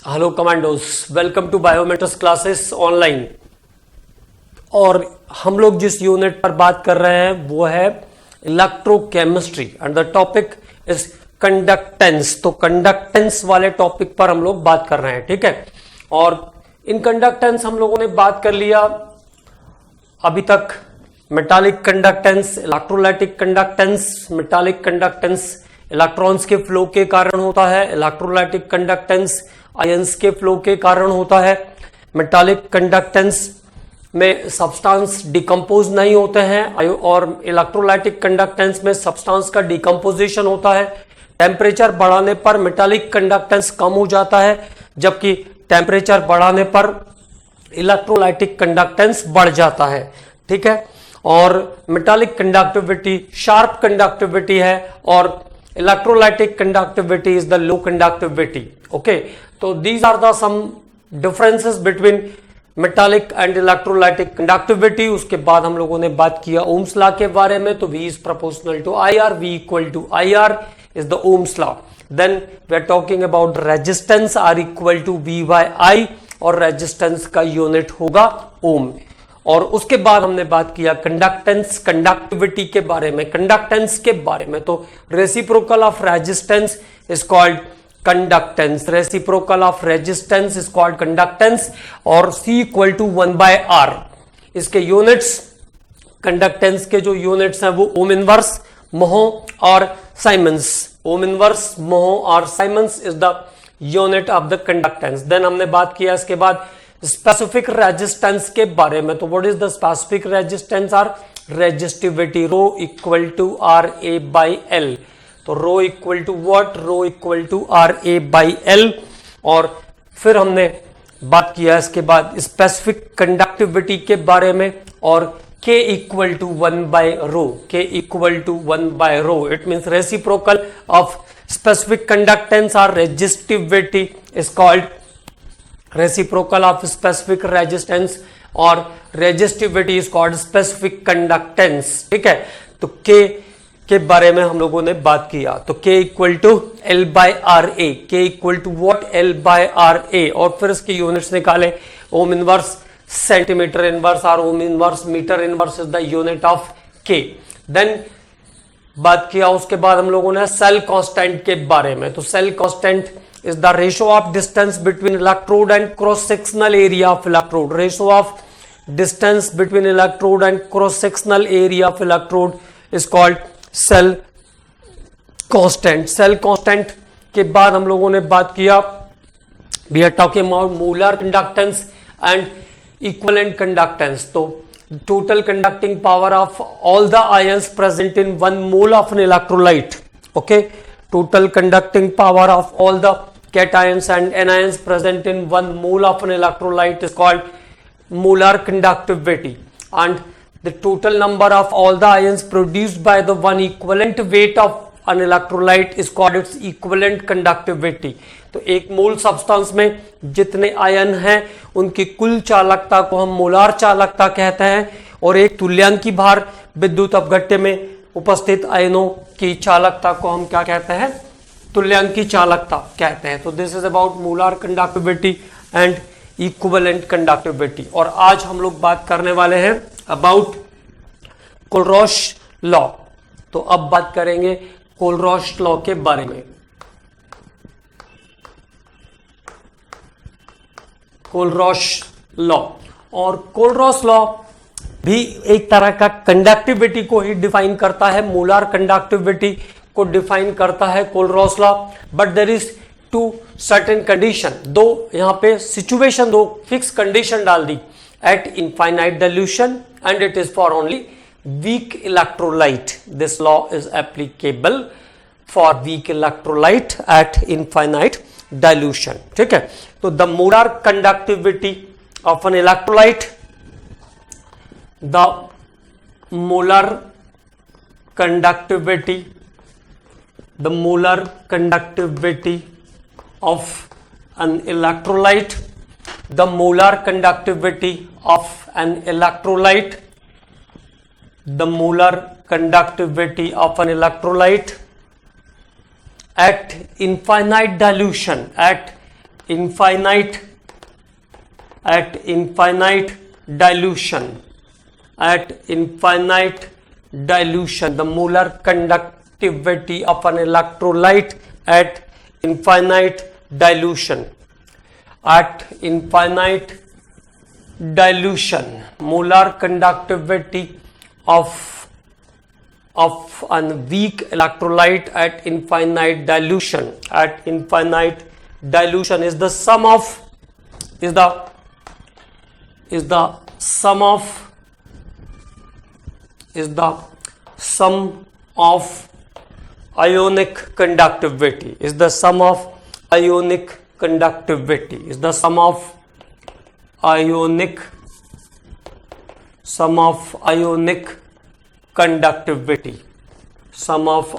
Hello commandos, welcome to biometrics classes online. और हम लोग जिस यूनिट पर बात कर रहे हैं वो है electrochemistry and the topic is conductance. तो कंडक्टेंस वाले टॉपिक पर हम लोग बात कर रहे हैं, ठीक है। और इन कंडक्टेंस हम लोगों ने बात कर लिया अभी तक। Metallic conductance, electrolytic conductance. Metallic conductance electrons के फ्लो के कारण होता है, इलेक्ट्रोलाइटिक कंडक्टेंस आयंस के फ्लो के कारण होता है। मेटालिक कंडक्टेंस में सब्सटेंस डिकम्पोज नहीं होते हैं और इलेक्ट्रोलाइटिक कंडक्टेंस में सब्सटेंस का डिकम्पोजिशन होता है। टेम्परेचर बढ़ाने पर मेटालिक कंडक्टेंस कम हो जाता है, जबकि टेम्परेचर बढ़ाने पर इलेक्ट्रोलाइटिक कंडक्टेंस बढ़ जाता है, ठीक है। और मेटालिक कंडक्टिविटी शार्प कंडक्टिविटी है और electrolytic conductivity is the low conductivity, okay. तो these are the some differences between metallic and electrolytic conductivity. उसके बाद हम लोगों ने बात किया ओम्स लॉ के बारे में। तो V is proportional to IR, V equal to IR is the Ohm's law. Then we are talking about resistance, R equal to V by I, और रेजिस्टेंस का यूनिट होगा ओम। और उसके बाद हमने बात किया कंडक्टेंस, कंडक्टिविटी के बारे में, कंडक्टेंस के बारे में। तो reciprocal of resistance is called conductance, reciprocal of resistance is called conductance. और C equal to 1 by R, इसके यूनिट्स, कंडक्टेंस के जो यूनिट्स हैं वो ओम इनवर्स, मोहो और साइमंस। ओम इनवर्स, मोहो और siemens is the unit of the conductance. Then हमने बात किया इसके बाद स्पेसिफिक रेजिस्टेंस के बारे में। तो what is the specific resistance? Or resistivity, rho equal to RA by L। तो rho equal to what? Rho equal to RA by L। और फिर हमने बात किया इसके बाद स्पेसिफिक कंडक्टिविटी के बारे में और K equal to 1 by rho, K equal to 1 by rho. It means reciprocal of specific conductance or resistivity is called reciprocal of specific resistance, और resistivity is called specific conductance, ठीक है। तो K के बारे में हम लोगों ने बात किया। तो K equal to L by RA, K equal to what? L by RA। और फिर इसके यूनिट्स निकाले, ओम इनवर्स सेंटीमीटर इनवर्स और ohm inverse metre inverse is the unit of K। Then बात किया उसके बाद हम लोगों ने सेल कांस्टेंट के बारे में। तो cell constant is the ratio of distance between electrode and cross sectional area of electrode. Ratio of distance between electrode and cross sectional area of electrode is called cell constant. Cell constant के बाद हम लोगों ने बात किया, we are talking about molar conductance and equivalent conductance. तो total conducting power of all the ions present in 1 mole of an electrolyte, okay, total conducting power of all the cations and anions present in 1 mole of an electrolyte is called molar conductivity, and the total number of all the ions produced by the one equivalent weight of an electrolyte is called its equivalent conductivity। तो एक मोल substance में जितने ion हैं उनकी कुल चालकता को हम मोलार चालकता कहते हैं, और एक तुल्यांकी भार विद्युत अपघट्य में उपस्थित आयनों की चालकता को हम क्या कहते हैं? तुल्यांकी चालकता कहते हैं। तो this is about molar conductivity and equivalent conductivity. और आज हम लोग बात करने वाले हैं अबाउट कोलरॉश लॉ। तो अब बात करेंगे कोलरॉश लॉ के बारे में। कोलरॉश लॉ, और कोलरॉश लॉ भी एक तरह का कंडक्टिविटी को ही डिफाइन करता है, मोलार कंडक्टिविटी को डिफाइन करता है Kohlrausch law. But there is two certain condition, दो यहां पे सिचुएशन, दो फिक्स कंडीशन डाल दी। At infinite dilution and it is for only weak electrolyte, this law is applicable for weak electrolyte at infinite dilution, ठीक है। तो the molar conductivity of an electrolyte, the molar conductivity, the molar conductivity of an electrolyte, the molar conductivity of an electrolyte, the molar conductivity of an electrolyte at infinite dilution, at infinite dilution, the molar conductivity of an electrolyte at infinite dilution, molar conductivity of an weak electrolyte at infinite dilution, is the sum of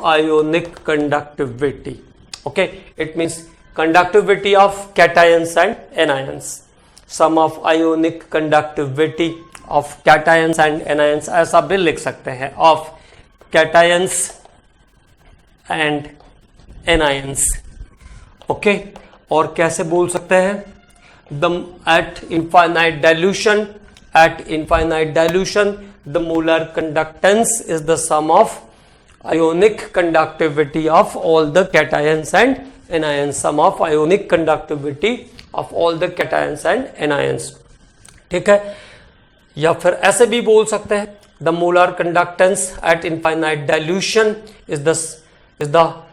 ionic conductivity, okay. It means conductivity of cations and anions, sum of ionic conductivity of cations and anions, ऐसा भी लिख सकते हैं, of cations and anions, okay. और कैसे बोल सकते हैं, at infinite dilution the molar conductance is the sum of ionic conductivity of all the cations and anions, sum of ionic conductivity of all the cations and anions, ठीक है. या फिर ऐसे भी बोल सकते हैं, the molar conductance at infinite dilution is the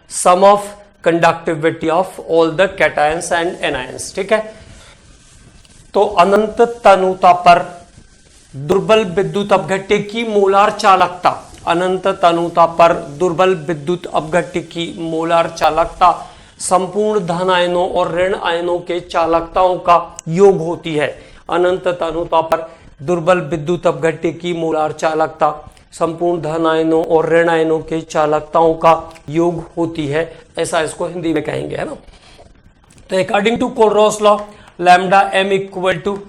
sum of conductivity of all the cations and anions, ठीक है. तो अनंत तनुता पर दुर्बल विद्युत अपघट्य की मोलार चालकता, अनंत तनुता पर दुर्बल विद्युत अपघट्य की मोलार चालकता संपूर्ण धन आयनों और ऋण आयनों के चालकताओं का योग होती है. अनंत तनुता पर दुर्बल विद्युत अपघट्य की मोलार चालकता संपूर्ण धन आयनों और ऋण आयनों के चालकताओं का योग होती है, ऐसा इसको हिंदी में कहेंगे, है ना. तो according to कोलरॉस law, lambda m equal to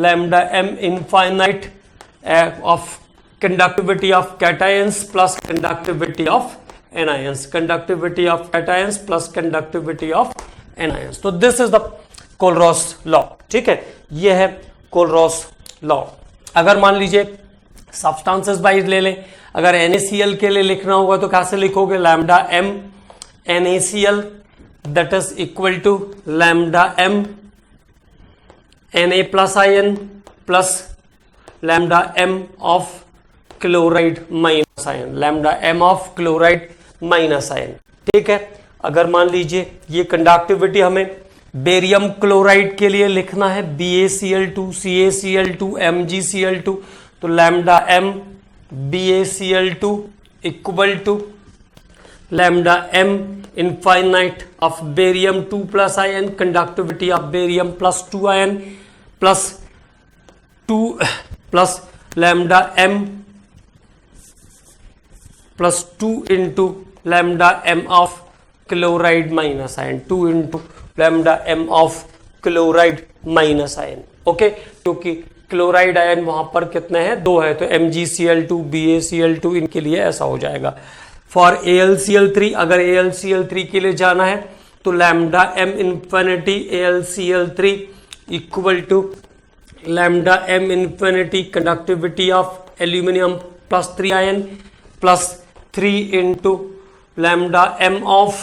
lambda m infinite of conductivity of cations plus conductivity of anions, तो this is the Kohlrausch law, ठीक है. ये है कोलरॉस लॉ. अगर मान लीजिए सब्सटेंसेस वाइज ले लें, अगर NaCl के लिए लिखना होगा तो कैसे लिखोगे, lambda m NaCl that is equal to lambda m Na plus ion plus lambda m of chloride minus ion, lambda m of chloride minus ion, ठीक है. अगर मान लीजिए ये कंडक्टिविटी हमें बेरियम क्लोराइड के लिए लिखना है, BaCl2 CaCl2 MgCl2, तो lambda m BaCl2 equal to lambda m infinite of barium 2 plus ion, conductivity of barium plus 2 ion plus 2 plus lambda m plus 2 into lambda m of chloride minus ion, 2 into lambda m of chloride minus ion, okay. क्योंकि chloride ion वहां पर कितने हैं, 2 है, तो MgCl2 BaCl2 इनके लिए ऐसा हो जाएगा. फॉर AlCl3, अगर AlCl3 के लिए जाना है तो lambda m infinity AlCl3 equal to lambda m infinity conductivity of aluminium plus 3 ion plus 3 into lambda m of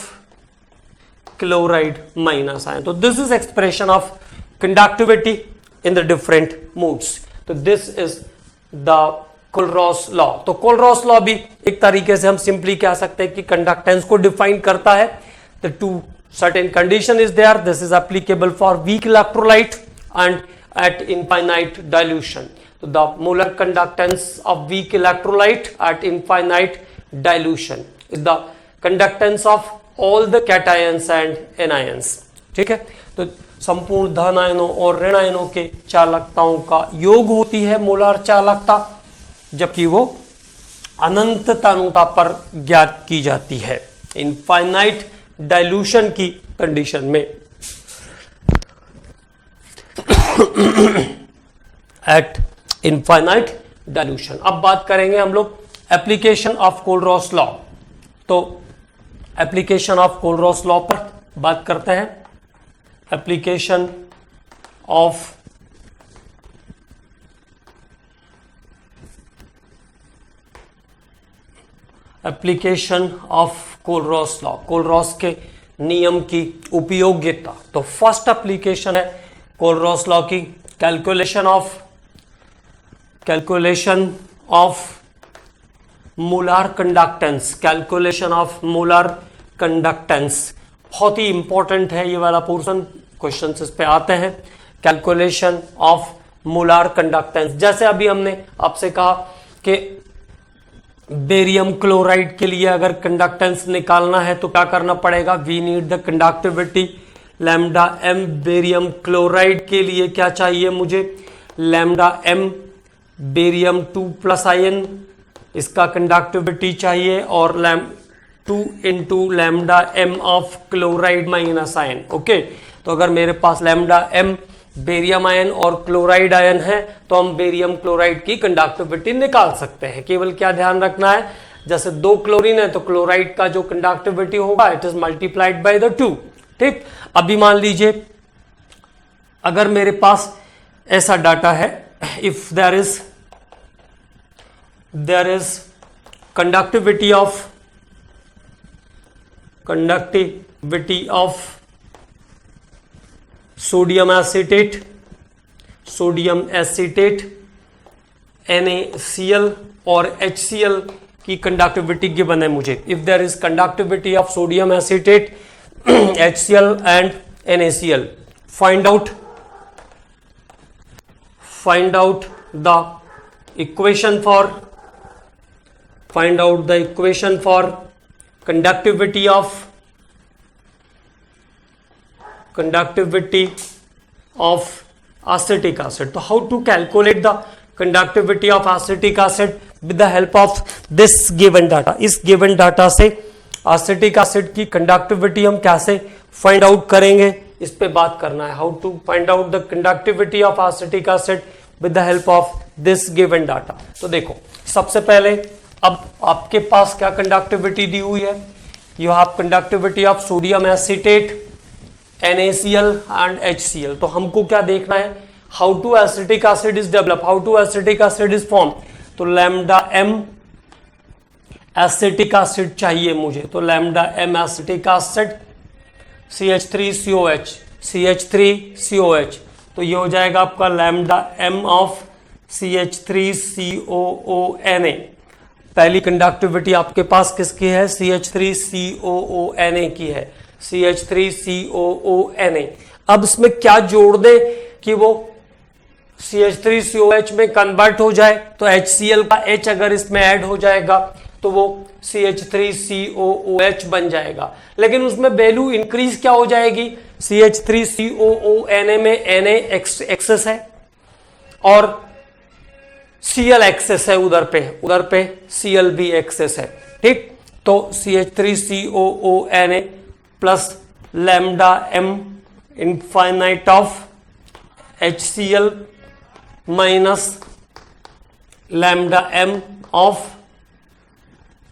chloride minus ion. तो this is expression of conductivity in the different moods. तो this is the Kohlrausch law. तो Kohlrausch law भी एक तरीके से हम simply कह सकते हैं कि कंडक्टेंस को डिफाइन करता है. The two certain condition is there, this is applicable for weak electrolyte and at infinite dilution. So the molar conductance of weak electrolyte at infinite dilution is the conductance of all the cations and anions, ठीक है. तो संपूर्ण धन आयनों और ऋण आयनों के चालकताओं का योग होती है मोलार चालकता, जबकि वो अनंत तनुता पर ज्ञात की जाती है इनफाइनाइट डाइल्यूशन की कंडीशन में. Eight infinite dilution. अब बात करेंगे हम लोग एप्लीकेशन ऑफ कोलरॉस लॉ. तो एप्लीकेशन ऑफ कोलरॉस लॉ पर बात करते हैं. एप्लीकेशन ऑफ कोलरॉस लॉ, कोलरॉस के नियम की उपयोगिता। तो फर्स्ट एप्लीकेशन है कोलरॉस लॉ की, calculation of molar conductance, calculation of molar conductance. बहुत ही इंपॉर्टेंट है ये वाला पोर्शन, क्वेश्चन इस पे आते हैं। कैलकुलेशन ऑफ मोलार कंडक्टेंस, जैसे अभी हमने आपसे कहा कि बेरियम क्लोराइड के लिए अगर कंडक्टेंस निकालना है तो क्या करना पड़ेगा, we need the conductivity lambda m. Barium chloride के लिए क्या चाहिए मुझे, लैम्डा एम बेरियम 2+ आयन, इसका कंडक्टिविटी चाहिए, और 2 into lambda M of chloride minus ion. Okay, तो अगर मेरे पास लैम्डा एम बेरियम आयन और क्लोराइड आयन है तो हम बेरियम क्लोराइड की कंडक्टिविटी निकाल सकते हैं। केवल क्या ध्यान रखना है, जैसे 2 क्लोरीन है तो क्लोराइड का जो कंडक्टिविटी होगा it is multiplied by the 2। ठीक, अभी मान लीजिए अगर मेरे पास ऐसा डाटा है, if there is conductivity of sodium acetate NaCl और HCl की कंडक्टिविटी गिवन है मुझे। If there is conductivity of sodium acetate HCl and NaCl, find out the equation for conductivity of acetic acid. So how to calculate the conductivity of acetic acid with the help of this given data? इस given data से acetic acid की conductivity हम कैसे find out करेंगे, इस पे बात करना है। How to find out the conductivity of acetic acid with the help of this given data? तो देखो, सबसे पहले अब आपके पास क्या कंडक्टिविटी दी हुई है, you have conductivity of sodium acetate NaCl and HCl। तो हमको क्या देखना है, how to acetic acid is develop, how to acetic acid is form. तो लैम्डा एम एसिटिक एसिड चाहिए मुझे, तो lambda m acetic acid CH3COH, तो ये हो जाएगा आपका लैम्डा एम ऑफ CH3COONA। पहली कंडक्टिविटी आपके पास किसकी है, CH3COONA की है, CH3COONA। अब इसमें क्या जोड़ दे कि वो CH3COH में कन्वर्ट हो जाए, तो HCl का H अगर इसमें ऐड हो जाएगा तो वो CH3COOH बन जाएगा। लेकिन उसमें वैल्यू इंक्रीज क्या हो जाएगी, CH3COONA में Na एक्सेस है और Cl एक्सेस है, उधर पे Cl भी एक्सेस है। ठीक, तो CH3COONA plus lambda M infinite of HCl minus lambda M of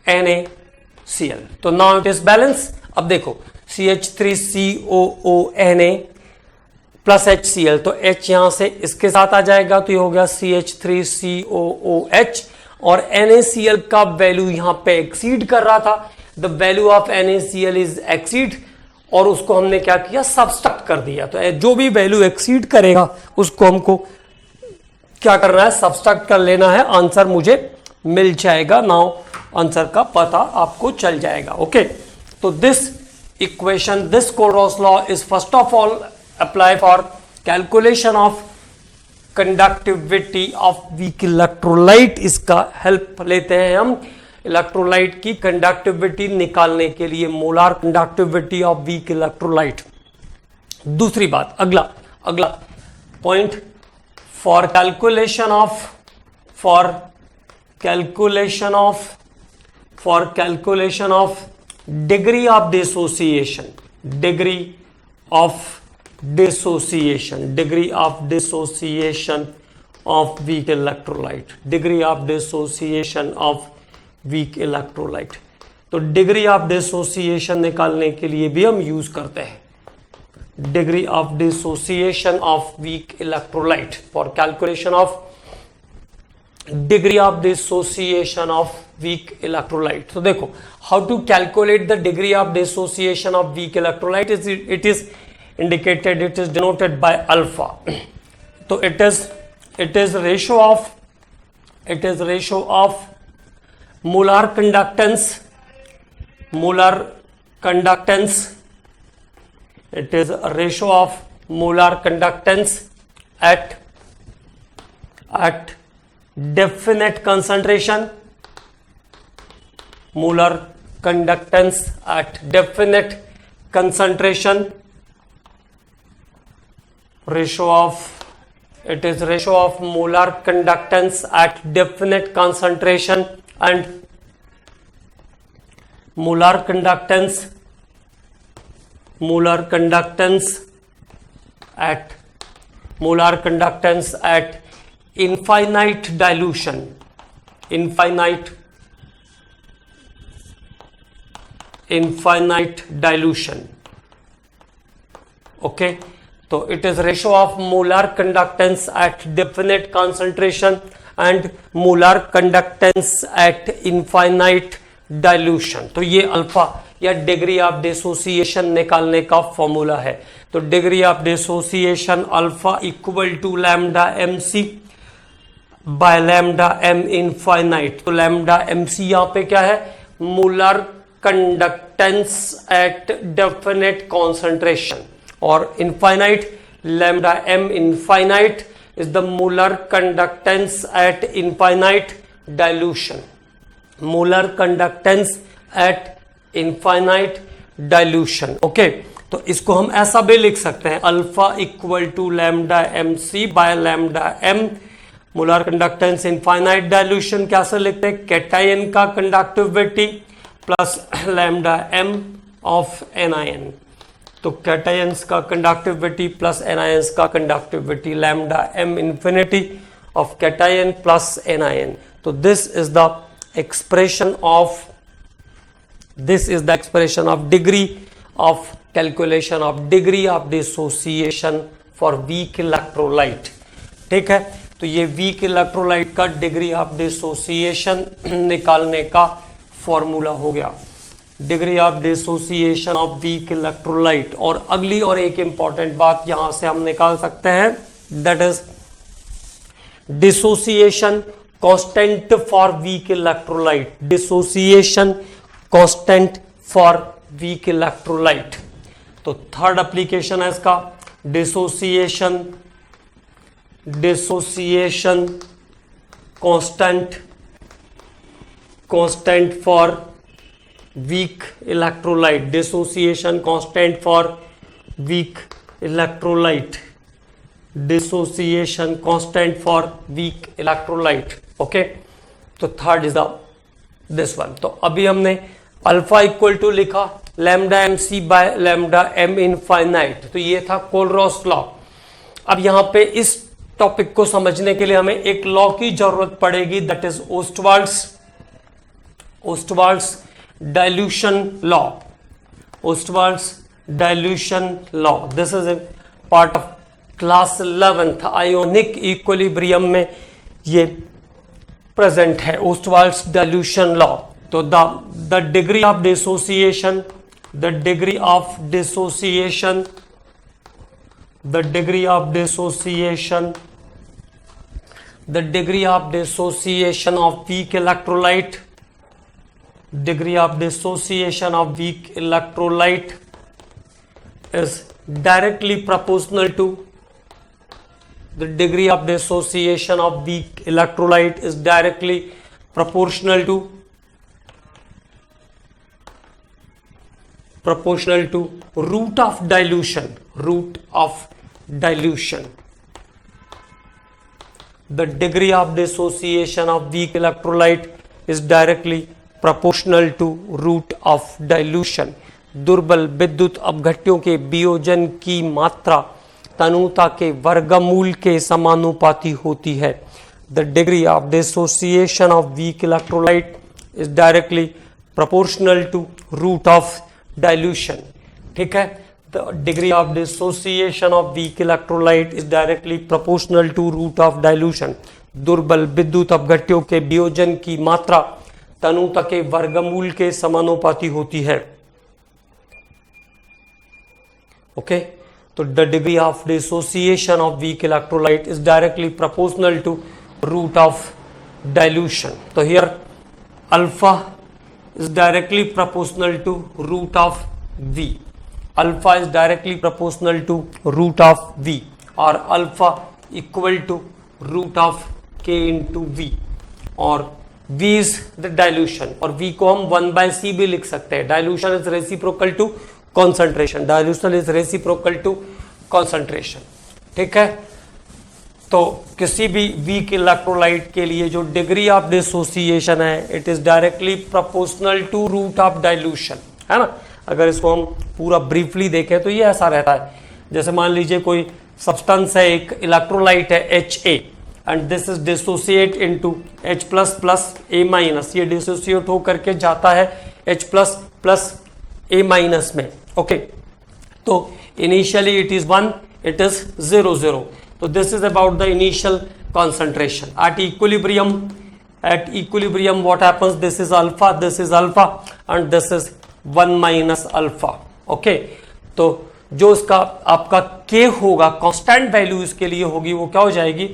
NaCl। तो नाउ इट इज बैलेंस। अब देखो CH3COONA प्लस HCl, तो H यहां से इसके साथ आ जाएगा, तो ये हो गया CH3COOH, और NaCl का वैल्यू यहां पे एक्सीड कर रहा था, the value of NaCl is exceed, और उसको हमने क्या किया, सब्सट्रैक्ट कर दिया। तो जो भी वैल्यू एक्सीड करेगा उसको हमको क्या करना है, सब्सट्रैक्ट कर लेना है, आंसर मुझे मिल जाएगा। नाउ आंसर का पता आपको चल जाएगा। ओके, तो this equation, this कोलरॉस law is first of all apply for calculation of conductivity of weak electrolyte. इसका हेल्प लेते हैं हम इलेक्ट्रोलाइट की कंडक्टिविटी निकालने के लिए, molar conductivity of weak electrolyte. दूसरी बात, अगला point, for calculation of degree of dissociation of weak electrolyte, तो डिग्री ऑफ डिसोसिएशन निकालने के लिए भी हम यूज करते हैं degree of dissociation of weak electrolyte. For calculation of degree of dissociation of weak electrolyte, तो देखो how to calculate the degree of dissociation of weak electrolyte is it is indicated, it is denoted by alpha. तो it is ratio of molar conductance, it is a ratio of molar conductance at definite concentration, molar conductance at definite concentration, it is ratio of molar conductance at definite concentration and molar conductance at infinite dilution, okay. So it is ratio of molar conductance at definite concentration and molar conductance at infinite dilution. तो ये alpha या degree of dissociation निकालने का formula है. तो degree of dissociation alpha equal to lambda M C by lambda M infinite. तो lambda M C यहाँ पे क्या है? Molar conductance at definite concentration, और infinite lambda M infinite is the molar conductance at infinite dilution. Molar conductance at infinite dilution. Okay, तो इसको हम ऐसा भी लिख सकते हैं, alpha equal to lambda M C by lambda M. Molar conductance infinite dilution कैसे लिखते हैं? कैटायन का conductivity plus lambda M of anion. तो कैटायंस का कंडक्टिविटी प्लस एनआईएन का conductivity, lambda M infinity of cation plus anion. तो this is the expression of degree of calculation of degree of dissociation for weak electrolyte. ठीक है, तो ये weak electrolyte का degree of dissociation निकालने का formula हो गया, degree of dissociation of weak electrolyte. और अगली और एक इंपॉर्टेंट बात यहां से हम निकाल सकते हैं, that is dissociation constant for weak electrolyte. Dissociation constant for weak electrolyte. तो थर्ड एप्लीकेशन है इसका, dissociation constant for weak electrolyte. Dissociation constant for weak electrolyte. Dissociation constant for weak electrolyte. Okay, तो थर्ड इज दिस वन. तो अभी हमने alpha equal to लिखा lambda M C by lambda M infinite. तो ये था कोलरॉस लॉ. अब यहां पे इस टॉपिक को समझने के लिए हमें एक लॉ की जरूरत पड़ेगी, that is Ostwald's dilution law. Ostwald's dilution law, this is a part of class 11th ionic equilibrium में ये प्रेजेंट है, ओस्टवाल्ड्स डाइल्यूशन लॉ. तो the degree of dissociation of weak electrolyte, is directly proportional to the degree of dissociation of weak electrolyte is directly proportional to root of dilution. The degree of dissociation of weak electrolyte is directly proportional to root of dilution. दुर्बल विद्युत अपघट्यों के वियोजन की मात्रा तनुता के वर्गमूल के समानुपाती होती है. The degree of dissociation of weak electrolyte is directly proportional to root of dilution. ठीक है, the degree of dissociation of weak electrolyte is directly proportional to root of dilution. दुर्बल विद्युत अपघट्यों के वियोजन की मात्रा तनुता के वर्गमूल के समानुपाती होती है. ओके, तो the degree of dissociation of weak electrolyte is directly proportional to root of dilution. So here alpha is directly proportional to root of V. Alpha is directly proportional to root of V, or alpha equal to root of K into V, और V is the dilution, और V को हम 1/C भी लिख सकते हैं. Dilution is reciprocal to concentration. Dilution is reciprocal to concentration. ठीक है, तो किसी भी वीक इलेक्ट्रोलाइट के लिए जो डिग्री ऑफ डिसोसिएशन है it is directly proportional to root of dilution, है ना. अगर इसको हम पूरा ब्रीफली देखें तो ये ऐसा रहता है, जैसे मान लीजिए कोई सब्सटेंस है, एक इलेक्ट्रोलाइट है Ha, and this is dissociate into H plus plus A minus. ये डिसोसिएट हो करके जाता है H plus plus A minus में. ओके, तो initially it is 1, it is 0 0. So this is about the initial concentration. At equilibrium what happens? This is alpha, and this is 1 minus alpha. Okay, तो जो इसका आपका K होगा, constant value इसके लिए होगी, वो क्या हो जाएगी?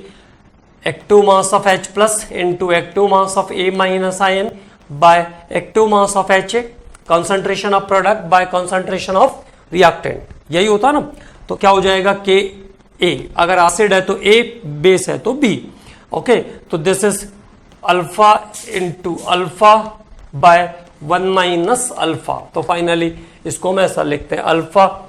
Active mass of H plus into active mass of A minus ion by active mass of HA, concentration of product bye concentration of reactant. यही होता ना. तो क्या हो जाएगा? K A, अगर एसिड है तो A, बेस है तो B. ओके, तो this is alpha into alpha by 1 minus alpha. तो फाइनली इसको हम ऐसा लिखते हैं, alpha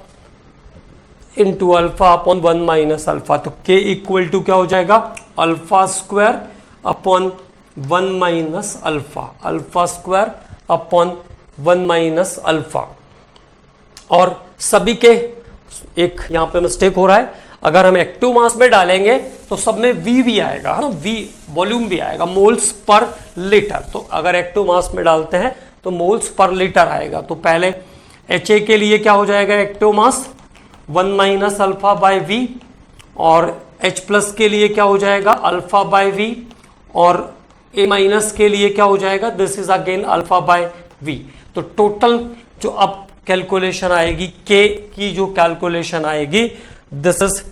into alpha upon 1 minus alpha. तो K इक्वल टू क्या हो जाएगा? Alpha square upon 1 minus alpha, alpha square upon 1 minus alpha. और सभी के एक यहां पे मिस्टेक हो रहा है, अगर हम एक्टिव मास में डालेंगे तो सब में V भी आएगा, है ना, V वॉल्यूम भी आएगा, मोल्स पर लीटर. तो अगर एक्टिव मास में डालते हैं तो मोल्स पर लीटर आएगा. तो पहले HA के लिए क्या हो जाएगा? Active mass 1 minus alpha by V, और H प्लस के लिए क्या हो जाएगा? अल्फा बाय V, और A माइनस के लिए क्या हो जाएगा? This is again alpha by V. तो टोटल जो अब कैलकुलेशन आएगी, K की जो कैलकुलेशन आएगी, this is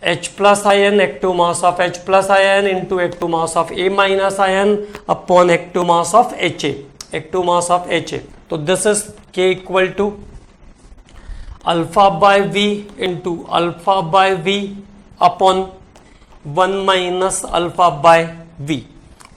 H plus ion, active mass of H plus ion into active mass of A minus ion upon active mass of HA, active mass of HA. तो this is K equal to alpha by V into alpha by V upon 1 minus alpha by V,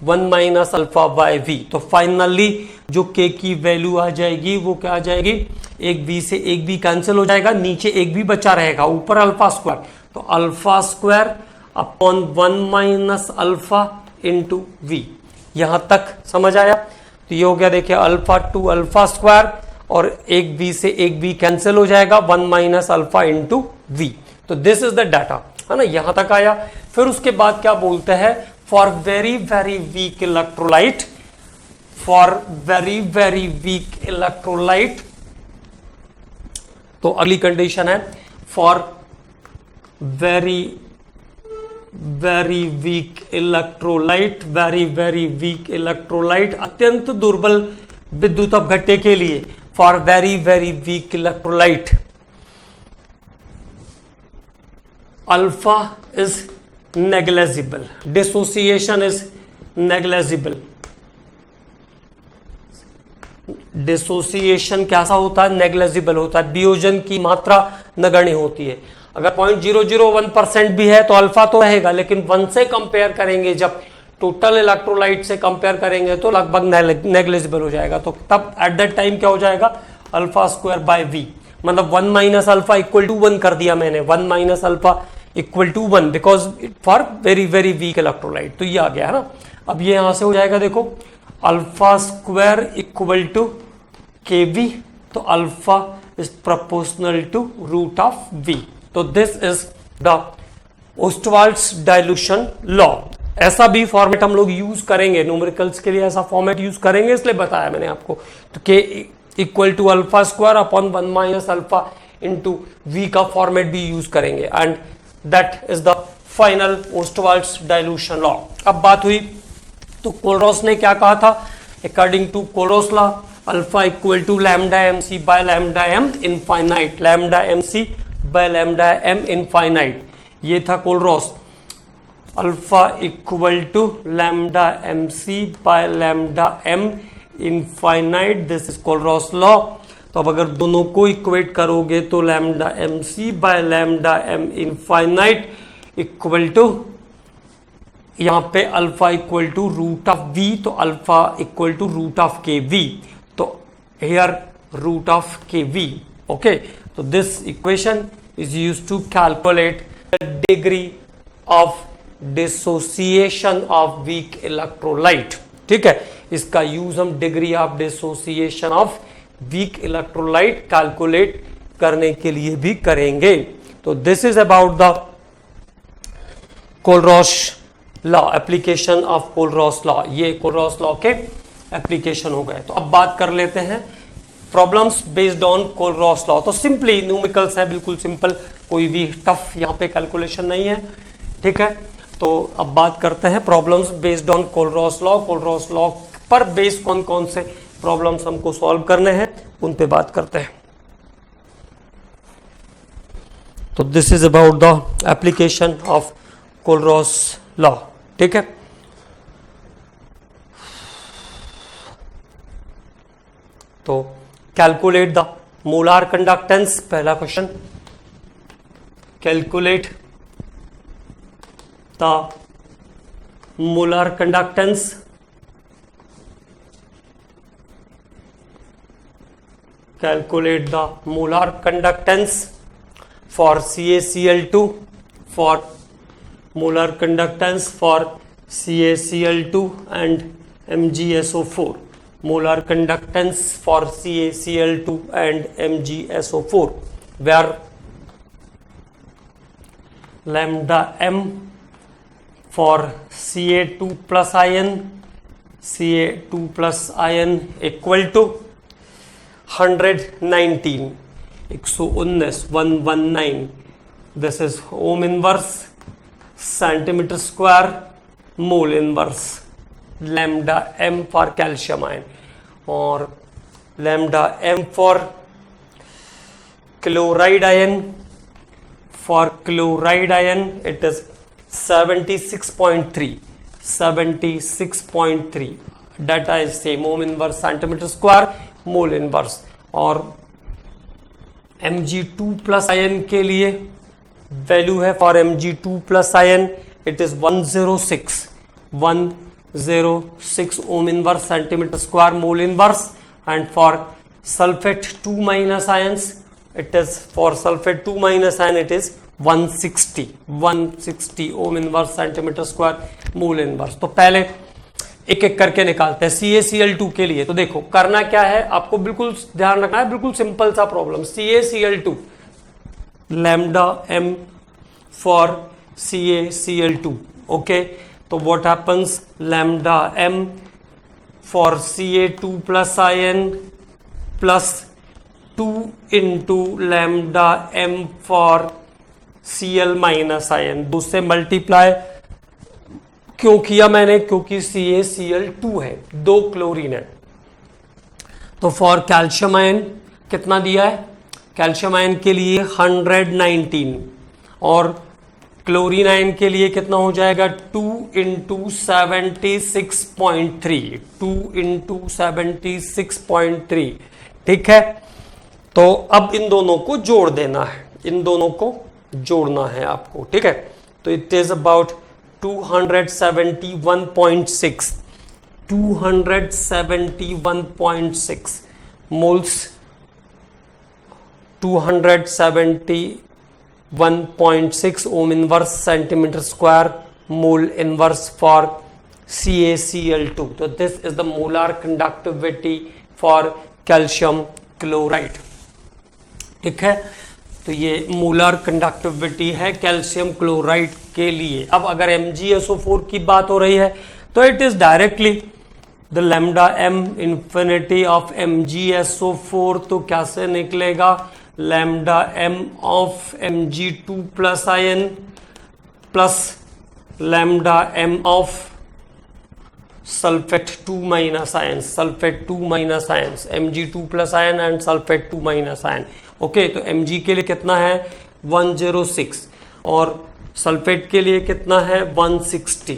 1 minus alpha by V. तो finally जो K की value आ जाएगी वो क्या आ जाएगी? एक V से एक B कैंसिल हो जाएगा, नीचे एक भी बचा रहेगा, ऊपर अल्फा स्क्वायर. तो alpha square upon 1 minus alpha into V. यहां तक समझ आया? तो ये हो गया, देखिए अल्फा टू अल्फा स्क्वायर, और एक V से एक B कैंसिल हो जाएगा, 1 माइनस अल्फा इंटू V. तो दिस इज द डाटा, है ना. यहां तक आया. फिर उसके बाद क्या बोलते हैं? For very very weak electrolyte, for very very weak electrolyte, तो अगली कंडीशन है for very very weak electrolyte, very very weak electrolyte, अत्यंत दुर्बल विद्युत अपघट्य के लिए, for very very weak electrolyte alpha is negligible, dissociation is negligible. Dissociation कैसा होता है? नेग्लेजिबल होता है, वियोजन की मात्रा नगण्य होती है. अगर 0.001% भी है तो अल्फा तो रहेगा, लेकिन 1 से कंपेयर करेंगे, जब टोटल इलेक्ट्रोलाइट से कंपेयर करेंगे तो लगभग नेग्लेजिबल हो जाएगा. तो तब एट दैट टाइम क्या हो जाएगा? अल्फा स्क्वायर बाय V, मतलब 1 माइनस अल्फा इक्वल टू 1 कर दिया मैंने, 1 minus alpha equal to 1, because for very very weak electrolyte. तो ये आ गया है ना. अब ये यहां से हो जाएगा, देखो alpha square equal to kV, तो alpha is proportional to root of V. तो this is the Ostwald's dilution law. ऐसा भी फॉर्मेट हम लोग यूज करेंगे न्यूमेरिकल्स के लिए, ऐसा फॉर्मेट यूज करेंगे, इसलिए बताया मैंने आपको. तो K equal to alpha square upon 1 minus alpha into V का फॉर्मेट भी यूज करेंगे and that is the final Ostwald's dilution law. अब बात हुई तो कोलरॉस ने क्या कहा था, according to कोलरॉस law alpha equal to lambda M C by lambda M infinite, lambda M C by lambda M infinite, ये था Kohlrausch. Alpha equal to lambda M C by lambda M infinite, this is Kohlrausch law. तो अब अगर दोनों को equate करोगे तो lambda M C by lambda M infinite equal to, यहां पे alpha equal to root of V, तो alpha equal to root of K V, तो here root of K V. Okay, तो this equation is used to calculate the degree of dissociation of weak electrolyte. ठीक है, इसका use हम degree of dissociation of weak electrolyte calculate करने के लिए भी करेंगे। तो this is about the Kohlrausch law, application of कोलरॉस law. ये कोलरॉस लॉ के एप्लीकेशन हो गए। तो अब बात कर लेते हैं प्रॉब्लम्स बेस्ड ऑन कोलरॉस लॉ। तो सिंपली न्यूमेरिकल्स है, बिल्कुल सिंपल, कोई भी टफ यहाँ पे कैलकुलेशन नहीं है। ठीक है, तो अब बात करते हैं problems based on कोलरॉस law. कोलरॉस law पर बेस्ड कौन कौन से प्रॉब्लम्स हमको सॉल्व करने हैं उन पे बात करते हैं। तो this is about the application of कोलरॉस law. ठीक है, तो कैलकुलेट द मोलार कंडक्टेंस, पहला question, calculate the molar conductance calculate the molar conductance for CaCl2, for molar conductance for CaCl2 and MgSO4, molar conductance for CaCl2 and MgSO4, where lambda m for Ca2 plus ion equal to 119, 119, this is ohm inverse centimeter square mole inverse lambda m for calcium ion, और lambda m for chloride ion, for chloride ion it is 76.3, 76.3, data is same, ohm inverse centimeter square mole inverse. और Mg2 plus ion के लिए value है, for Mg2 plus ion it is 106 Om inverse centimetre square mole inverse, and for sulphate 2 minus ions it is, for sulphate 2 minus ion it is 160 Om inverse centimetre square mole inverse. तो पहले एक एक करके निकालते हैं। CaCl2 के लिए तो देखो करना क्या है, आपको बिल्कुल ध्यान रखना है, बिल्कुल सिंपल सा problem. CaCl2 lambda m for CaCl2, okay, तो what happens, lambda m for Ca2 plus ion plus 2 into lambda m for Cl minus ion, दो से मल्टीप्लाई क्यों किया मैंने, क्योंकि CaCl2 है, 2 क्लोरीन है। तो फॉर कैल्शियम आयन कितना दिया है, कैल्शियम आयन के लिए 119, और क्लोरीन आयन के लिए कितना हो जाएगा 2 इंटू 76.3, 2 इंटू 76.3। ठीक है, तो अब इन दोनों को जोड़ देना है, इन दोनों को जोड़ना है आपको। ठीक है, तो it is about 271.6, 271.6 moles, 271.6 Om inverse centimetre square mole inverse for CaCl2। तो this is the molar conductivity for calcium chloride. ठीक है, तो ये मोलर कंडक्टिविटी है कैल्शियम क्लोराइड के लिए। अब अगर MgSO4 की बात हो रही है तो it is directly the lambda M infinity of MgSO4, तो कैसे निकलेगा, lambda M of Mg2 plus ion plus lambda M of sulphate 2 minus ion, sulphate 2 minus ion, Mg2 plus ion and sulphate 2 minus ion. Okay, तो Mg के लिए कितना है 106 और sulphate के लिए कितना है 160,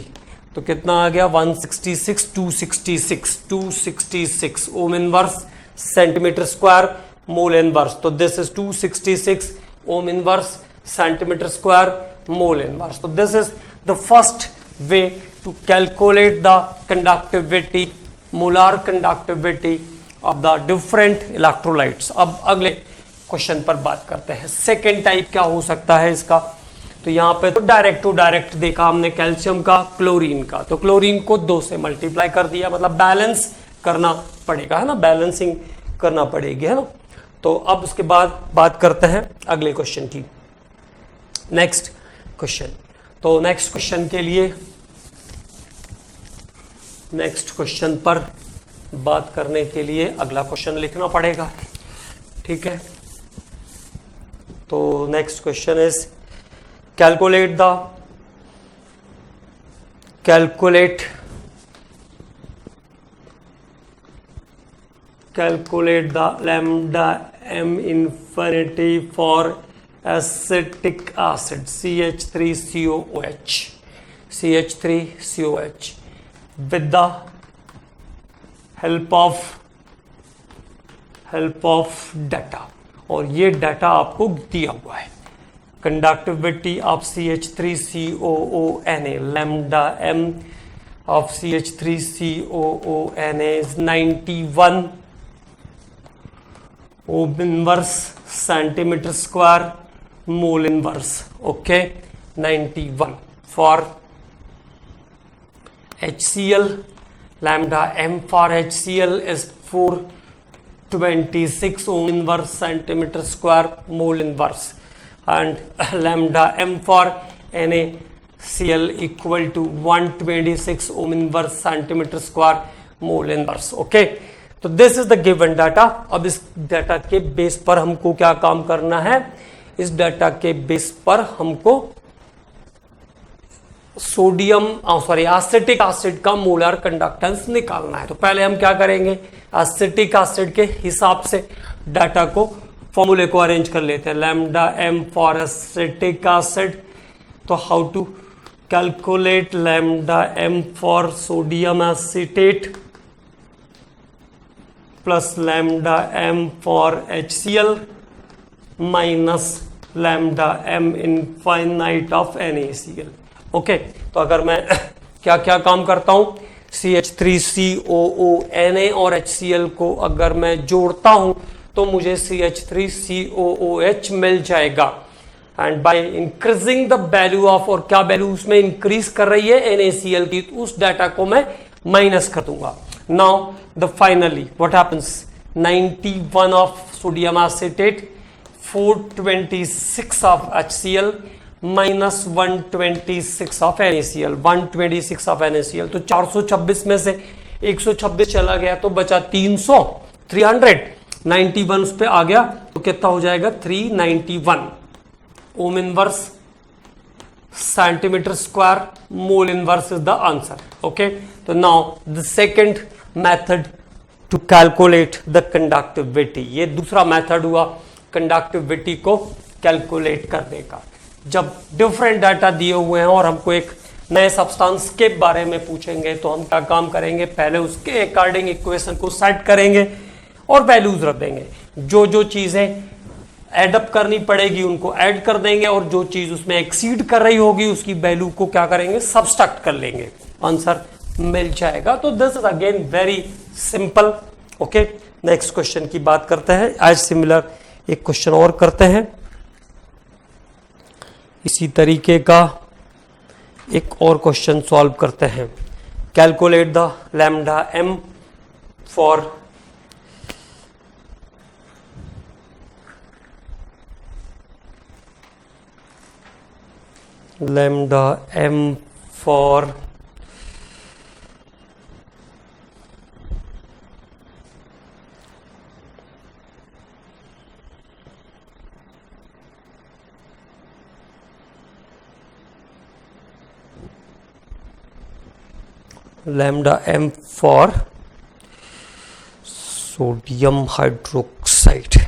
तो कितना आ गया 166, 266 ohm inverse centimetre square mole inverse. तो this is 266 ohm inverse centimetre square mole inverse. तो this is the first way to calculate the conductivity, molar conductivity of the different electrolytes. अब अगले क्वेश्चन पर बात करते हैं, सेकेंड टाइप क्या हो सकता है इसका। तो यहाँ पे तो डायरेक्ट टू डायरेक्ट देखा हमने कैल्शियम का, क्लोरीन का, तो क्लोरीन को 2 से मल्टीप्लाई कर दिया, मतलब बैलेंस करना पड़ेगा, है ना, बैलेंसिंग करना पड़ेगी, है ना। तो अब उसके बाद बात करते हैं अगले क्वेश्चन की, नेक्स्ट क्वेश्चन। तो नेक्स्ट क्वेश्चन के लिए, नेक्स्ट क्वेश्चन पर बात करने के लिए अगला क्वेश्चन लिखना पड़ेगा, ठीक है। तो next question is calculate the lambda m infinity for acetic acid CH3COOH with the help of data, और ये डाटा आपको दिया हुआ है। Conductivity of CH3COONA, lambda m of CH3COONA is 91 ohm inverse centimeter square mole inverse, okay, 91. For HCl, lambda m for HCl is 426 ohm inverse centimeter square mole inverse, and lambda m for NaCl equal to 126 ohm inverse centimeter square mole inverse, okay। तो this is the given data. अब इस data के base पर हमको क्या काम करना है, इस डाटा के बेस पर हमको सोडियम एसिटिक एसिड का मोलर कंडक्टेंस निकालना है। तो पहले हम क्या करेंगे, एसिटिक एसिड के हिसाब से डाटा को, फॉर्मूले को अरेंज कर लेते हैं। Lambda M for acetic acid, तो how to calculate lambda M for sodium acetate plus lambda M for HCl minus lambda M infinite of NaCl, okay. तो अगर मैं क्या क्या काम करता हूं, CH3COONA और HCl को अगर मैं जोड़ता हूं तो मुझे CH3COOH मिल जाएगा, and by increasing the value of, और क्या वैल्यू उसमें इंक्रीज कर रही है NaCl की, तो उस डाटा को मैं माइनस कर दूंगा। Now the finally what happens, 91 of sodium acetate, 426 of HCl minus 126 of NaCl, 126 of NaCl, तो 426 में से 126 चला गया तो बचा 300, 91 उस पे आ गया तो कितना हो जाएगा 391 ohm inverse centimetre square mole inverse is the answer, okay. तो now the second method to calculate the conductivity, ये दूसरा मेथड हुआ कंडक्टिविटी को कैलकुलेट करने का। जब डिफरेंट डाटा दिए हुए हैं और हमको एक नए सब्सटेंस के बारे में पूछेंगे तो हम क्या काम करेंगे, पहले उसके अकॉर्डिंग इक्वेशन को सेट करेंगे और वैल्यूज रख देंगे। जो जो चीजें एडअप करनी पड़ेगी उनको ऐड कर देंगे, और जो चीज उसमें एक्सीड कर रही होगी उसकी वैल्यू को क्या करेंगे, सब्सट्रैक्ट कर लेंगे, आंसर मिल जाएगा। तो this is again very simple, okay. Next question की बात करते हैं। आज सिमिलर एक क्वेश्चन और करते हैं, इसी तरीके का एक और क्वेश्चन सॉल्व करते हैं। Calculate the lambda M for lambda m for sodium hydroxide.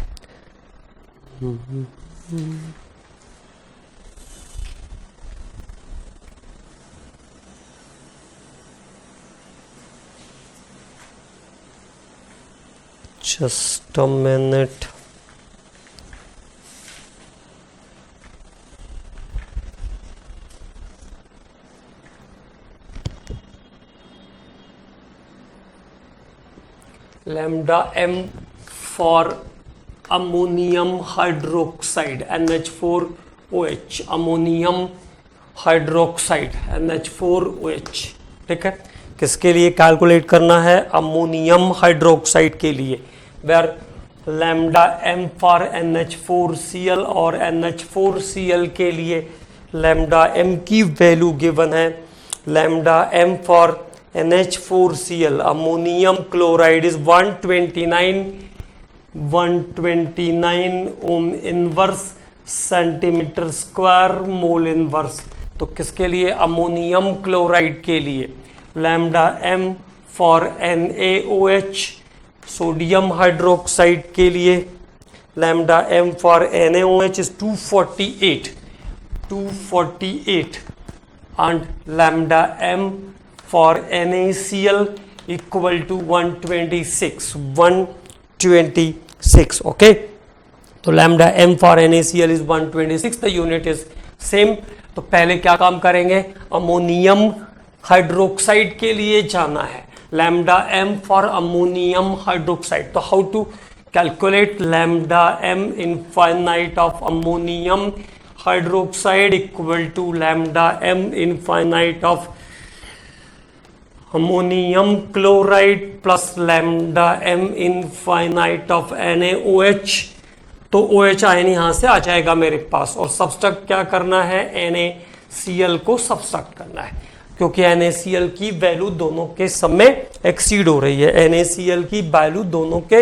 Just a minute. Lambda m for ammonium hydroxide NH4OH, ammonium hydroxide NH4OH. ठीक है, किसके लिए कैलकुलेट करना है? अमोनियम हाइड्रोक्साइड के लिए, where lambda m for NH4Cl और NH4Cl के लिए लैम्डा m की वैल्यू गिवन है. Lambda m for NH4Cl ammonium chloride is 129 Om inverse centimetre square mole inverse. तो किसके लिए? अमोनियम क्लोराइड के लिए. Lambda m for NaOH sodium hydroxide के लिए lambda m for NaOH is 248 and lambda m for NaCl equal to 126. Okay, तो lambda m for NaCl is 126. the unit is same. तो पहले क्या काम करेंगे? अमोनियम हाइड्रोक्साइड के लिए जाना है. Lambda m for ammonium hydroxide. तो how to calculate lambda m infinite of ammonium hydroxide equal to lambda m infinite of ammonium chloride plus lambda m infinite of NaOH. तो OH आयन यहां से आ जाएगा मेरे पास और सब्सट्रैक्ट क्या करना है? NaCl को सब्सट्रैक्ट करना है, क्योंकि NaCl की वैल्यू दोनों के सम में एक्सीड हो रही है. NaCl की वैल्यू दोनों के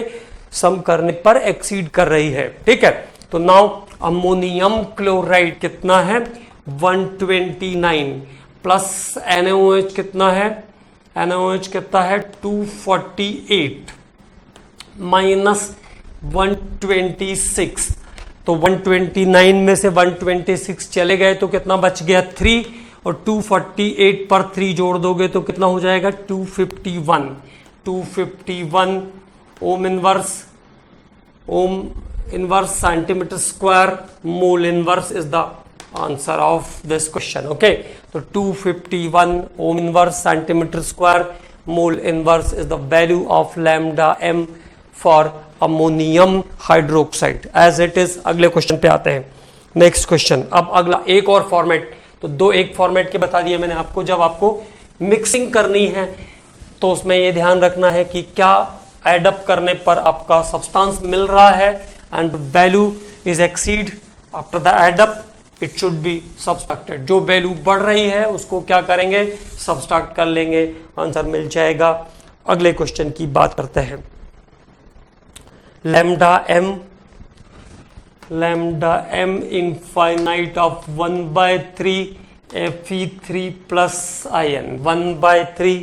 सम करने पर एक्सीड कर रही है. ठीक है, तो नाउ अमोनियम क्लोराइड कितना है? 129 प्लस NaOH कितना है? NaOH कितना है? 248 माइनस 126. तो 129 में से 126 चले गए तो कितना बच गया? 3. और 248 पर 3 जोड़ दोगे तो कितना हो जाएगा? 251 ohm inverse centimetre square mole inverse is the answer of this question. Okay, तो 251 ohm inverse centimetre square mole inverse is the value of lambda m for ammonium hydroxide as it is. अगले question पे आते हैं. Next question. अब अगला एक और format, तो दो एक फॉर्मेट के बता दिए मैंने आपको. जब आपको मिक्सिंग करनी है तो उसमें ये ध्यान रखना है कि क्या एडअप करने पर आपका सब्सटेंस मिल रहा है and value is exceed after the add up it should be subtracted. जो वैल्यू बढ़ रही है उसको क्या करेंगे? सब्सट्रैक्ट कर लेंगे, आंसर मिल जाएगा. अगले क्वेश्चन की बात करते हैं. Lambda m infinite of 1/3 Fe3 plus ion. 1/3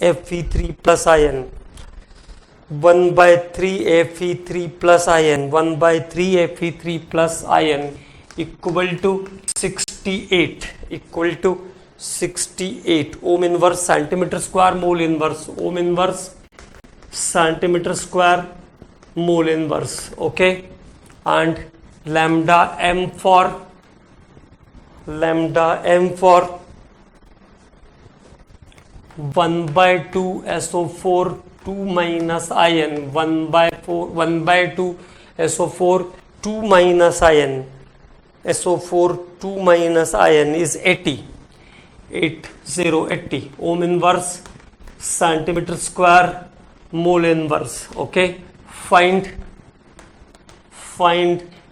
Fe3 plus ion. 1/3 Fe3 plus ion. 1/3 Fe3 plus ion equal to 68 ohm inverse centimetre square mole inverse. Ohm inverse centimetre square mole inverse. Okay, and lambda m for 1/2 SO4 2 minus ion. 1/2 SO4 2 minus ion. SO4 2 minus ion is 80 ohm inverse centimeter square mole inverse. Okay, find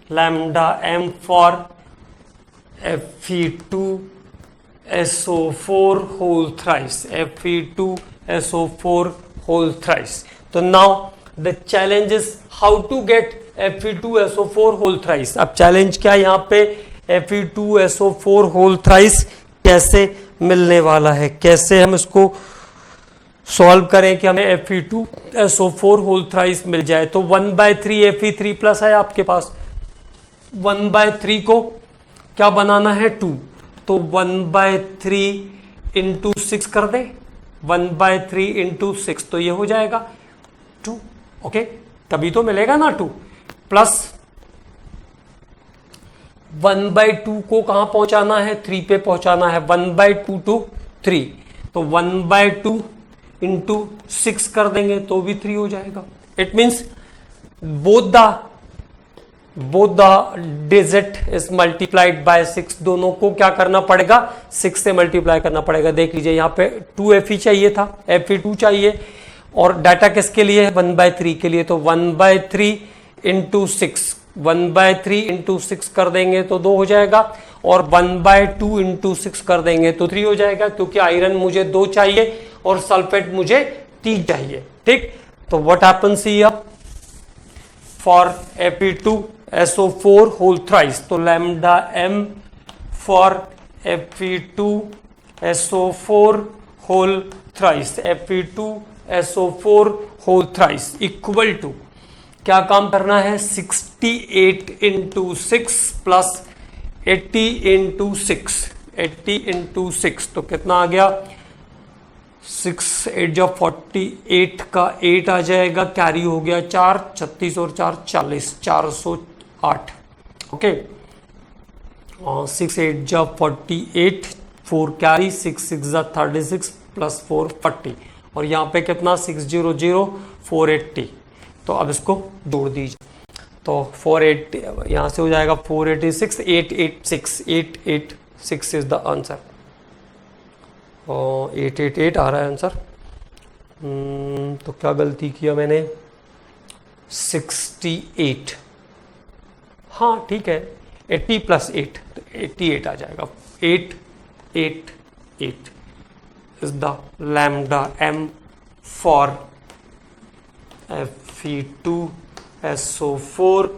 lambda m for Fe2SO4 whole thrice. Fe2SO4 whole thrice. So now the challenge is how to get Fe2SO4 whole thrice. अब challenge क्या यहाँ पे? Fe2SO4 whole thrice कैसे मिलने वाला है, कैसे हम इसको सॉल्व करें कि हमें Fe2SO4 होल थ्राइस मिल जाए। तो 1/3 Fe3 प्लस है आपके पास, 1/3 को क्या बनाना है 2, तो 1/3 इंटू 6 कर दे, 1/3 इंटू 6 तो ये हो जाएगा 2। ओके, तभी तो मिलेगा ना 2, प्लस 1/2 को कहां पहुंचाना है, 3 पे पहुंचाना है, 1/2 टू 3, तो 1/2 इंटू 6 कर देंगे तो भी 3 हो जाएगा। It means both the digit is multiplied by 6, दोनों को क्या करना पड़ेगा, 6 से मल्टीप्लाई करना पड़ेगा। देख लीजिए यहाँ पे 2Fe चाहिए था, Fe2 चाहिए, और डाटा किसके लिए है, 1/3 के लिए, तो 1/3 इंटू 6, 1/3 इंटू 6 कर देंगे तो 2 हो जाएगा, और 1/2 इंटू 6 कर देंगे तो 3 हो जाएगा, क्योंकि आयरन मुझे 2 चाहिए और सल्फेट मुझे 3 चाहिए। ठीक, तो what happens here for Fe2SO4 whole thrice, तो lambda m for Fe2SO4 whole thrice, Fe2SO4 whole thrice equal to क्या काम करना है, 68 इंटू 6 प्लस 80 इंटू 6, 80 इंटू 6 तो कितना आ गया, 6 8 जो 48 का 8 आ जाएगा, कैरी हो गया 4, 36 और 4 40, 408। ओके, 6 8 जो 48, 4 कैरी, 6 6 जा 36 प्लस 4 40, और यहाँ पे कितना 600 480, तो अब इसको जोड़ दीजिए, तो 480 यहाँ से हो जाएगा 486, 886, 886 इज द आंसर, 888 आ रहा है आंसर। तो क्या गलती किया मैंने, 68, हाँ ठीक है, 80 प्लस 8 तो 88 आ जाएगा, 888 is the lambda m for Fe2SO4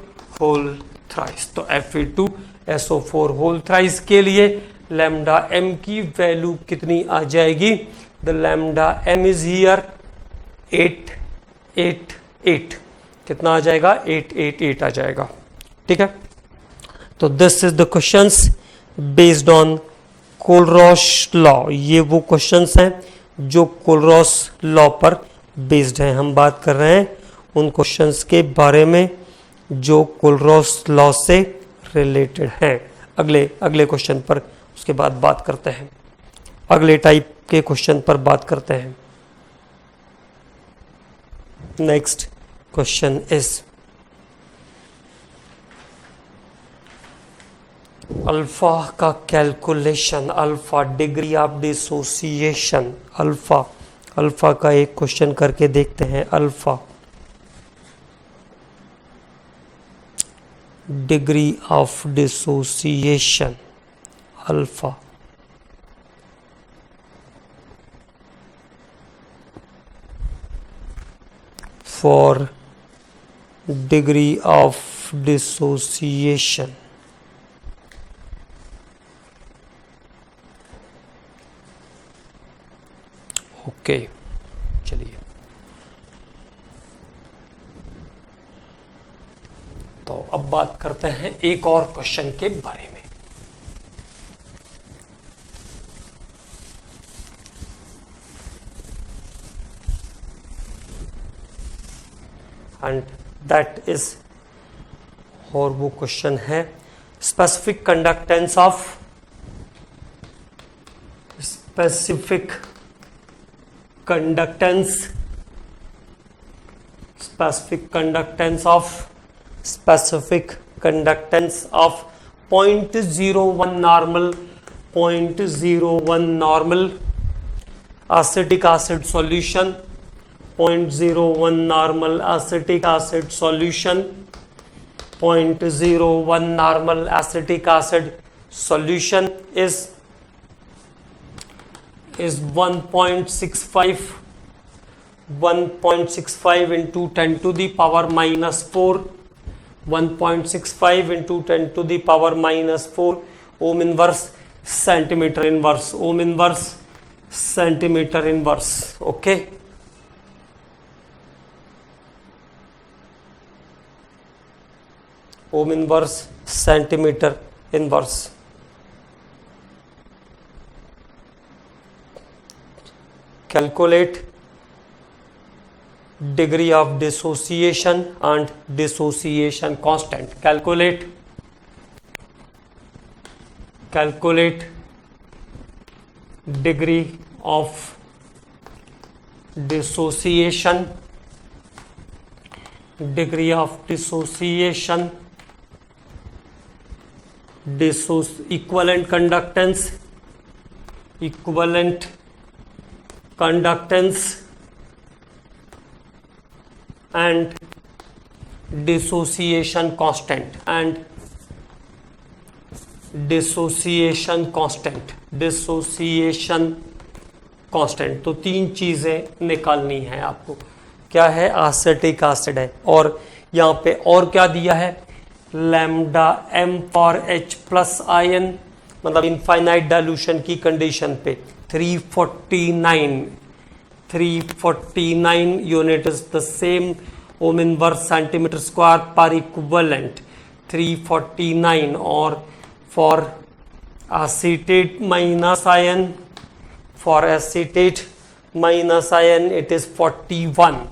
whole thrice. तो Fe2SO4 होल थ्राइस के लिए लैम्डा m की वैल्यू कितनी आ जाएगी, the lambda m is here 888, कितना आ जाएगा, 888 आ जाएगा। ठीक है, तो this is the questions based on Kohlrausch law, ये वो क्वेश्चंस हैं जो कोलरॉश लॉ पर बेस्ड हैं। हम बात कर रहे हैं उन क्वेश्चंस के बारे में जो कोलरॉश लॉ से रिलेटेड हैं। अगले क्वेश्चन पर उसके बाद बात करते हैं, अगले टाइप के क्वेश्चन पर बात करते हैं। नेक्स्ट क्वेश्चन इज अल्फा का calculation, alpha degree of dissociation, alpha का एक क्वेश्चन करके देखते हैं। Alpha degree of dissociation, alpha for degree of dissociation, okay चलिए, तो अब बात करते हैं एक और क्वेश्चन के बारे में। एंड दैट इज, और वो क्वेश्चन है specific conductance of, specific conductance of 0.01 normal acetic acid solution, 0.01 normal acetic acid solution, 0.01 normal acetic acid solution is 1.65 into 10 to the power minus 4, 1.65 into 10 to the power minus 4 ohm inverse centimeter inverse, ohm inverse centimeter inverse. Okay, Om inverse centimetre inverse. Calculate degree of dissociation and dissociation constant. Calculate degree of dissociation, equivalent conductance and dissociation constant तो तीन चीजें निकालनी है आपको। क्या है? Acetic acid है, और यहाँ पे और क्या दिया है? Lambda M for H plus ion, मतलब इनफाइनाइट डाइल्यूशन की कंडीशन पे 349 unit is the same ohm inverse centimeter square per equivalent 349, और for acetate minus ion it is 41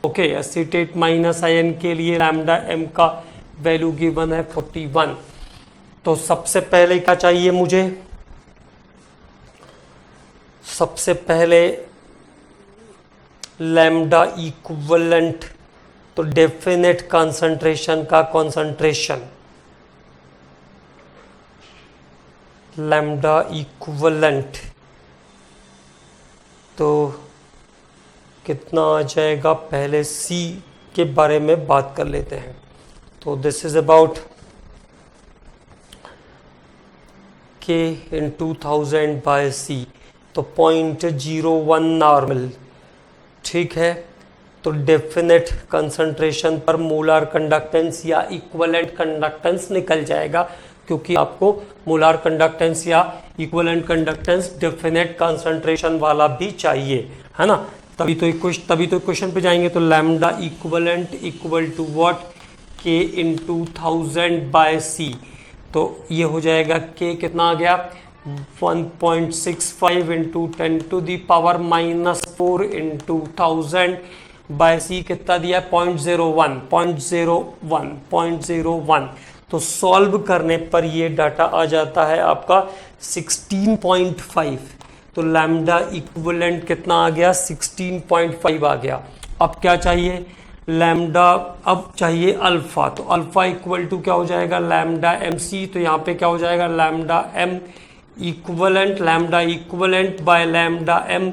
okay. Acetate minus ion के लिए लैम्डा एम का value given है 41। तो सबसे पहले क्या चाहिए मुझे? सबसे पहले लैम्डा इक्विवेलेंट, तो डेफिनेट कंसंट्रेशन का कॉन्सेंट्रेशन, लैम्डा इक्विवेलेंट तो कितना आ जाएगा? पहले सी के बारे में बात कर लेते हैं। तो दिस इज अबाउट के इन 2000 बाय सी, तो 0.01 नॉर्मल, ठीक है। तो डेफिनेट कंसंट्रेशन पर मोलार कंडक्टेंस या इक्विवेलेंट कंडक्टेंस निकल जाएगा, क्योंकि आपको मोलार कंडक्टेंस या इक्विवेलेंट कंडक्टेंस डेफिनेट कंसंट्रेशन वाला भी चाहिए, है ना। तभी तो क्वेश्चन पे जाएंगे। तो lambda equivalent equal to what? K in 2000 bye सी, तो ये हो जाएगा के कितना आ गया? 1.65 into 10 to the power -4 into 1000 by C कितना दिया? 0.01। तो सॉल्व करने पर ये डाटा आ जाता है आपका 16.5। तो लैम्डा इक्विवेलेंट कितना आ गया? 16.5 आ गया। अब क्या चाहिए? लैम्डा, अब चाहिए अल्फा। तो अल्फा इक्वल टू क्या हो जाएगा? Lambda M c. तो यहाँ पे क्या हो जाएगा? Lambda m equivalent, lambda equivalent by lambda m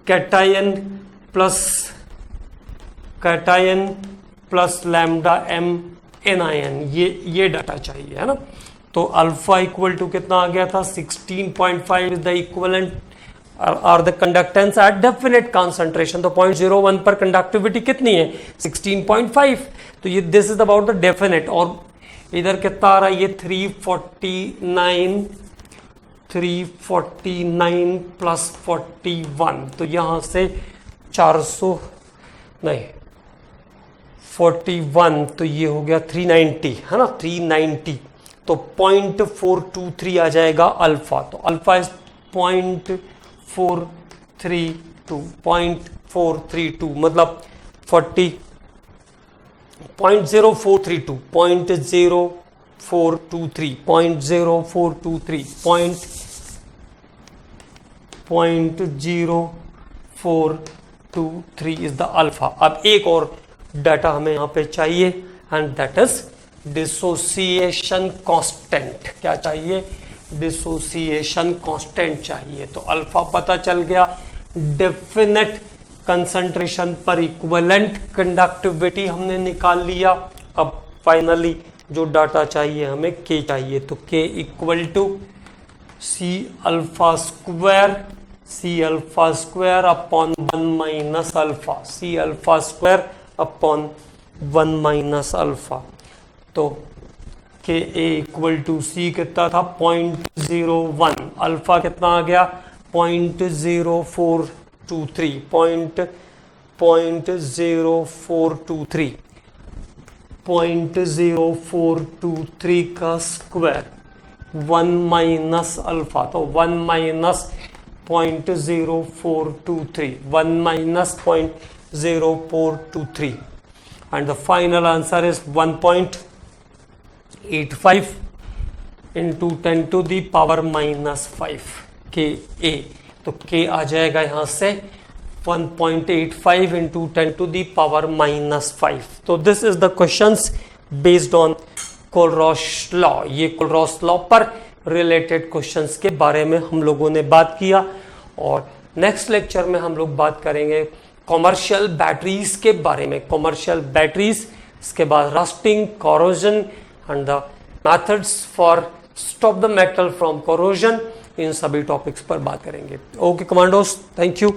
cation plus lambda m anion, ये डाटा चाहिए, है ना। तो अल्फा इक्वल टू कितना आ गया था? 16.5 is the equivalent are the conductance at definite concentration. तो 0.01 पर कंडक्टिविटी कितनी है? 16.5। तो ये this is about the definite. और इधर कितना आ रहा है? ये 349 प्लस 41, तो यहां से 400 नहीं 41, तो ये हो गया 390, है ना, 390। तो 0.423 आ जाएगा अल्फा। तो अल्फा इज 0.432 मतलब 0.423 इज द अल्फा। अब एक और डाटा हमें यहाँ पे चाहिए, and that is dissociation constant. क्या चाहिए? डिसोसिएशन कांस्टेंट चाहिए। तो अल्फा पता चल गया, डेफिनेट कंसंट्रेशन पर इक्विवेलेंट कंडक्टिविटी हमने निकाल लिया। अब फाइनली जो डाटा चाहिए हमें के चाहिए। तो k equal to c alpha square upon 1 minus alpha, c alpha square upon 1 minus alpha. तो के ए इक्वल टू सी कितना था? 0.01। अल्फा कितना आ गया? 0.0423। 0.0423 का स्क्वायर 1 माइनस अल्फा, तो 1 minus 0.0423, 1 minus 0.0423 and the final answer is 1.85 into 10 to the power minus 5 Ka. तो K आ जाएगा यहाँ से 1.85 into 10 to the power minus 5. तो this is the questions based on Kohlrausch law. ये कोलरॉश लॉ पर related questions के बारे में हम लोगों ने बात किया और नेक्स्ट लेक्चर में हम लोग बात करेंगे कॉमर्शियल बैटरीज के बारे में. कॉमर्शियल बैटरीज, इसके बाद rusting, corrosion and the methods for stop the metal from corrosion, इन सभी टॉपिक्स पर बात करेंगे. Okay commandos, thank you.